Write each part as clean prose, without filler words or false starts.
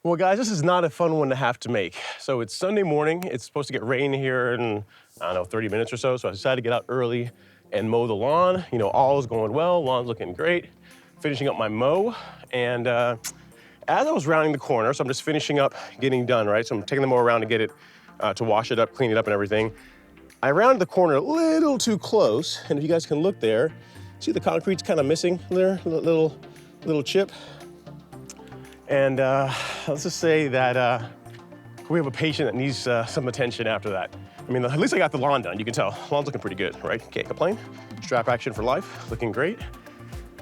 Well, guys, this is not a fun one to have to make. So it's Sunday morning. It's supposed to get rain here in, I don't know, 30 minutes or so. So I decided to get out early and mow the lawn. You know, all is going well. Lawn's looking great. Finishing up my mow. And as I was rounding the corner, so I'm just finishing up getting done, right? So I'm taking the mower around to get it, to wash it up, clean it up and everything. I rounded the corner a little too close. And if you guys can look there, see the concrete's kind of missing there, little chip. And let's just say that we have a patient that needs some attention after that. I mean, at least I got the lawn done. You can tell, lawn's looking pretty good, right? Can't complain. Strap action for life, looking great.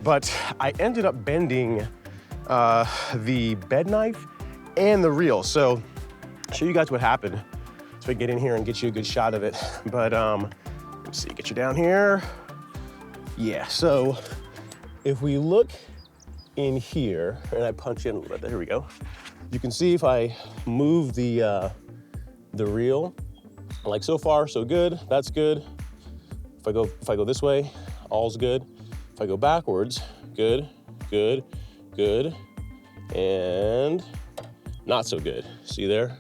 But I ended up bending the bed knife and the reel. So I'll show you guys what happened. So we can get in here and get you a good shot of it. But let's see, get you down here. Yeah, so if we look in here, and I punch in a little bit, here we go. You can see if I move the reel, like so far, so good, that's good. If I go this way, all's good. If I go backwards, good, good, good, and not so good. See there,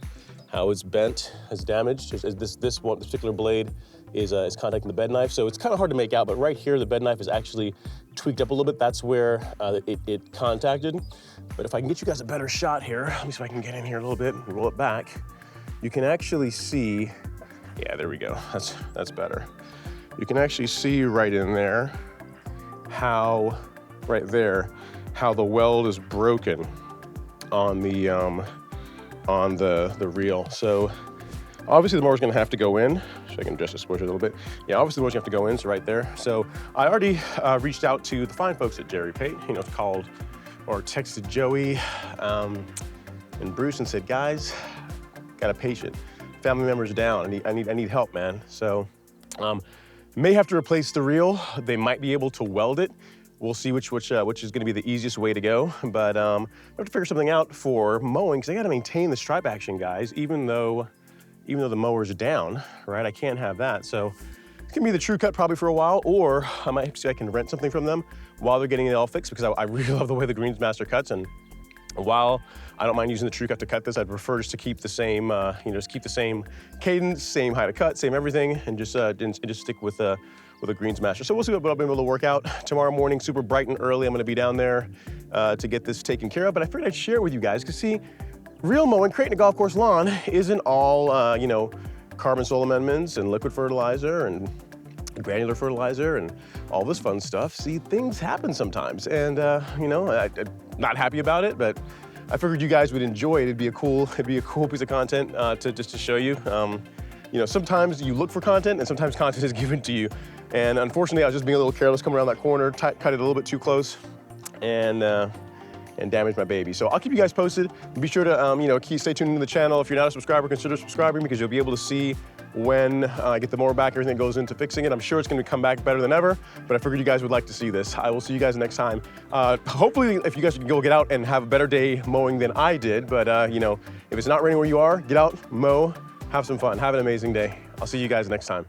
how it's bent, it's damaged. This particular blade is contacting the bed knife, so it's kind of hard to make out, but right here, the bed knife is actually tweaked up a little bit. That's where it contacted. But if I can get you guys a better shot here, let me see if I can get in here a little bit and roll it back. You can actually see, yeah, there we go, that's better. You can actually see right in there how, right there, how the weld is broken on the reel. So obviously the mower's gonna have to go in, so I can adjust the squish a little bit. Yeah, obviously the mower's gonna have to go in, so right there. So I already reached out to the fine folks at Jerry Pate, you know, called or texted Joey and Bruce and said, guys, got a patient, family member's down, I need help, man. So may have to replace the reel. They might be able to weld it. We'll see which is gonna be the easiest way to go. But I have to figure something out for mowing, because I gotta maintain the stripe action, guys, even though the mower's down, right? I can't have that. So it's gonna be the true cut probably for a while, or I might see if I can rent something from them while they're getting it all fixed, because I really love the way the Greensmaster cuts. And while I don't mind using the true cut to cut this, I'd prefer just to keep the same, just keep the same cadence, same height of cut, same everything, and just stick with a Greensmaster. So we'll see what I'll be able to work out. Tomorrow morning, super bright and early, I'm gonna be down there to get this taken care of. But I figured I'd share it with you guys, because see, real mowing, creating a golf course lawn isn't all, carbon soil amendments and liquid fertilizer and granular fertilizer and all this fun stuff. See, things happen sometimes, and I'm not happy about it, but I figured you guys would enjoy it. It'd be a cool piece of content to show you. Sometimes you look for content, and sometimes content is given to you. And unfortunately, I was just being a little careless, coming around that corner, cut it a little bit too close, and damage my baby. So I'll keep you guys posted. Be sure to stay tuned to the channel. If you're not a subscriber, consider subscribing, because you'll be able to see when I get the mower back, everything goes into fixing it. I'm sure it's gonna come back better than ever, but I figured you guys would like to see this. I will see you guys next time. Hopefully, if you guys can go get out and have a better day mowing than I did, but if it's not raining where you are, get out, mow, have some fun, have an amazing day. I'll see you guys next time.